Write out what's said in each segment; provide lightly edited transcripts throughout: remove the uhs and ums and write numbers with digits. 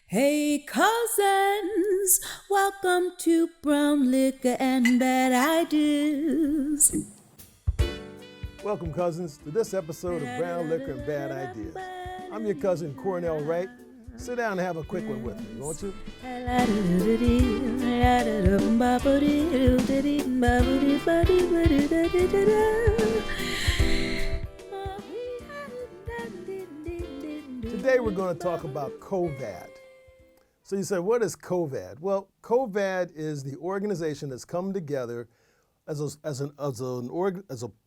Hey cousins, welcome to Brown Liquor and Bad Ideas. Welcome, cousins, to this episode of Brown Liquor and Bad Ideas. I'm your cousin, Cornell Wright. Sit down and have a quick one with me, won't you? Today we're going to talk about COVAX. So you say, what is COVAX? Well, COVAX is the organization that's come together as a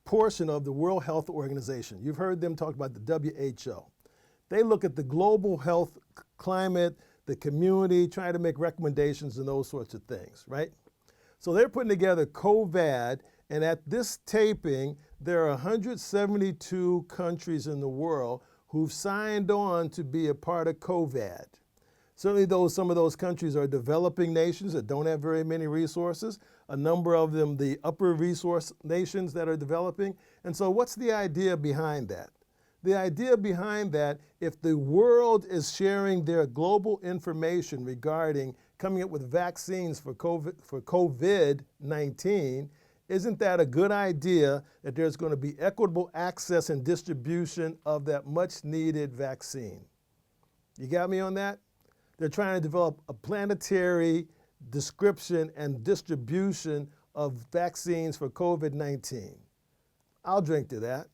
portion of the World Health Organization. You've heard them talk about the WHO. They look at the global health climate, the community, try to make recommendations and those sorts of things, right? So they're putting together COVAX, and at this taping, there are 172 countries in the world who've signed on to be a part of COVAX. Certainly some of those countries are developing nations that don't have very many resources, a number of them the upper resource nations that are developing. And so what's the idea behind that? The idea behind that, if the world is sharing their global information regarding coming up with vaccines for COVID-19, isn't that a good idea that there's going to be equitable access and distribution of that much needed vaccine? You got me on that? They're trying to develop a planetary description and distribution of vaccines for COVID-19. I'll drink to that.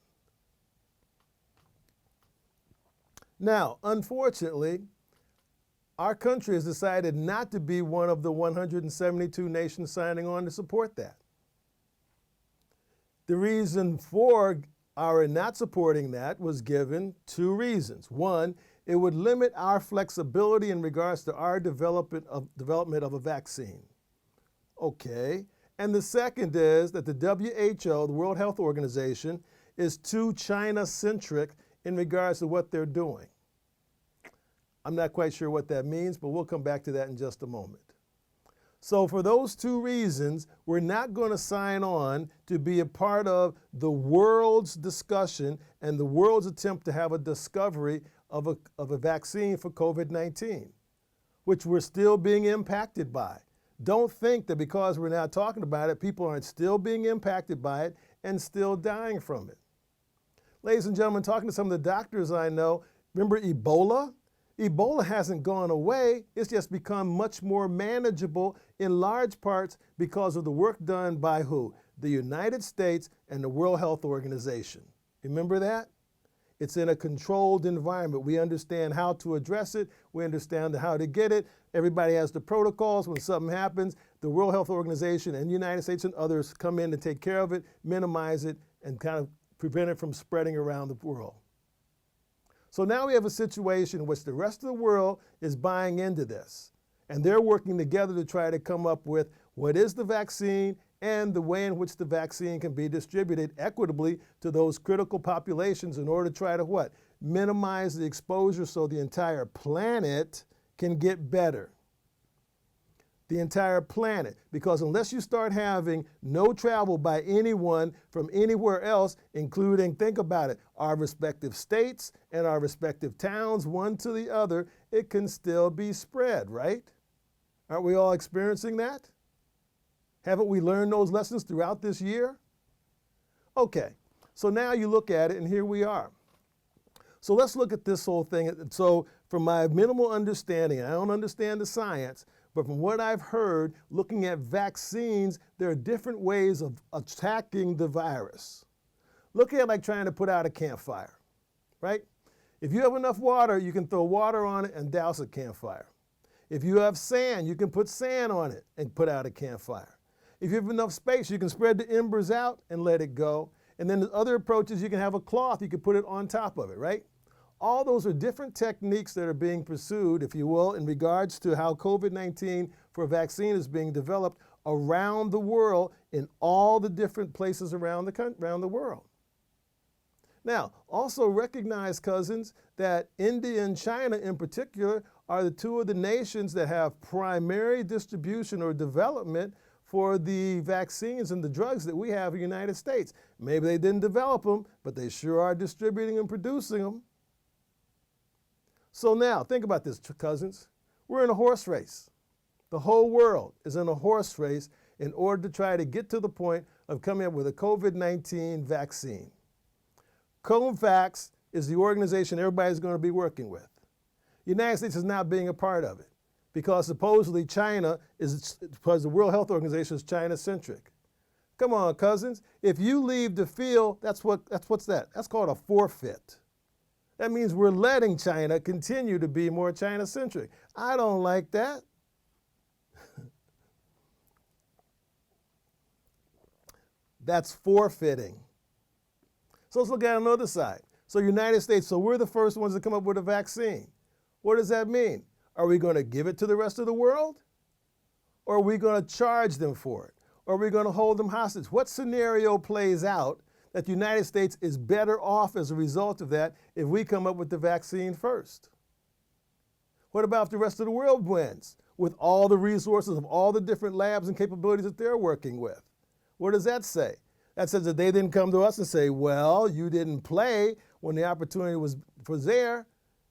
Now, unfortunately, our country has decided not to be one of the 172 nations signing on to support that. The reason for our not supporting that was given two reasons. One, it would limit our flexibility in regards to our development of a vaccine. Okay. And the second is that the WHO, the World Health Organization, is too China-centric in regards to what they're doing. I'm not quite sure what that means, but we'll come back to that in just a moment. So for those two reasons, we're not going to sign on to be a part of the world's discussion and the world's attempt to have a discovery of a vaccine for COVID-19, which we're still being impacted by. Don't think that because we're not talking about it, people aren't still being impacted by it and still dying from it. Ladies and gentlemen, talking to some of the doctors I know, remember Ebola? Ebola hasn't gone away. It's just become much more manageable in large parts because of the work done by who? The United States and the World Health Organization. Remember that? It's in a controlled environment. We understand how to address it. We understand how to get it. Everybody has the protocols. When something happens, the World Health Organization and the United States and others come in to take care of it, minimize it, and kind of prevent it from spreading around the world. So now we have a situation in which the rest of the world is buying into this. And they're working together to try to come up with what is the vaccine and the way in which the vaccine can be distributed equitably to those critical populations in order to try to what? Minimize the exposure so the entire planet can get better. The entire planet. Because unless you start having no travel by anyone from anywhere else, including, think about it, our respective states and our respective towns, one to the other, it can still be spread, right? Aren't we all experiencing that? Haven't we learned those lessons throughout this year? Okay, so now you look at it and here we are. So let's look at this whole thing. So from my minimal understanding, I don't understand the science, but from what I've heard, looking at vaccines, there are different ways of attacking the virus. Look at it like trying to put out a campfire, right? If you have enough water, you can throw water on it and douse a campfire. If you have sand, you can put sand on it and put out a campfire. If you have enough space, you can spread the embers out and let it go. And then the other approaches, you can have a cloth, you can put it on top of it, right? All those are different techniques that are being pursued, if you will, in regards to how COVID-19 for a vaccine is being developed around the world in all the different places around the world. Now, also recognize, cousins, that India and China in particular are the two of the nations that have primary distribution or development for the vaccines and the drugs that we have in the United States. Maybe they didn't develop them, but they sure are distributing and producing them. So now, think about this, cousins. We're in a horse race. The whole world is in a horse race in order to try to get to the point of coming up with a COVID-19 vaccine. COVAX is the organization everybody's going to be working with. The United States is not being a part of it because supposedly China is, because the World Health Organization is China-centric. Come on, cousins. If you leave the field, that's what's that? That's called a forfeit. That means we're letting China continue to be more China-centric. I don't like that. That's forfeiting. So let's look at another side. So United States, so we're the first ones to come up with a vaccine. What does that mean? Are we going to give it to the rest of the world? Or are we going to charge them for it? Or are we going to hold them hostage? What scenario plays out that the United States is better off as a result of that if we come up with the vaccine first? What about if the rest of the world wins with all the resources of all the different labs and capabilities that they're working with? What does that say? That says that they didn't come to us and say, well, you didn't play when the opportunity was there.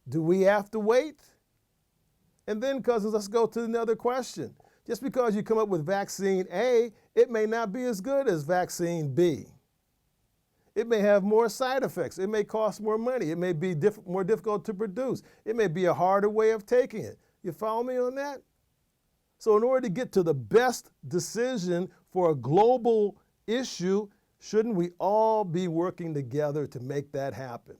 Do we have to wait? And then, cousins, let's go to another question. Just because you come up with vaccine A, it may not be as good as vaccine B. It may have more side effects. It may cost more money. It may be more difficult to produce. It may be a harder way of taking it. You follow me on that? So in order to get to the best decision for a global issue, shouldn't we all be working together to make that happen?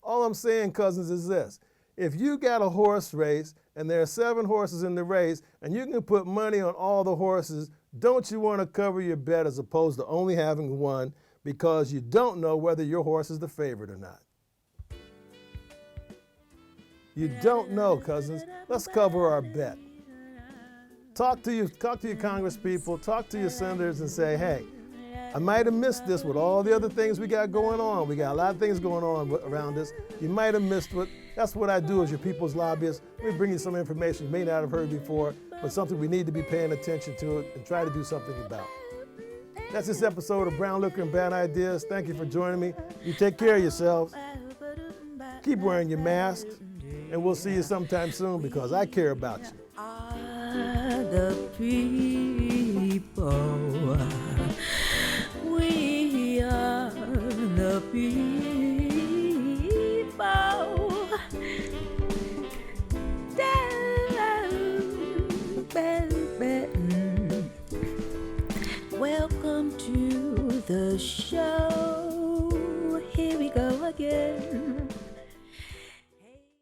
All I'm saying, cousins, is this. If you got a horse race and there are 7 horses in the race and you can put money on all the horses, don't you want to cover your bet as opposed to only having one because you don't know whether your horse is the favorite or not? You don't know, cousins. Let's cover our bet. Talk to your congresspeople, talk to your senators and say, hey, I might have missed this with all the other things we got going on. We got a lot of things going on around this. You might have missed it. That's what I do as your people's lobbyist. Let me bring you some information you may not have heard before, but something we need to be paying attention to and try to do something about. That's this episode of Brown Liquor and Bad Ideas. Thank you for joining me. You take care of yourselves. Keep wearing your masks, and we'll see you sometime soon because I care about you. The people, we are the people.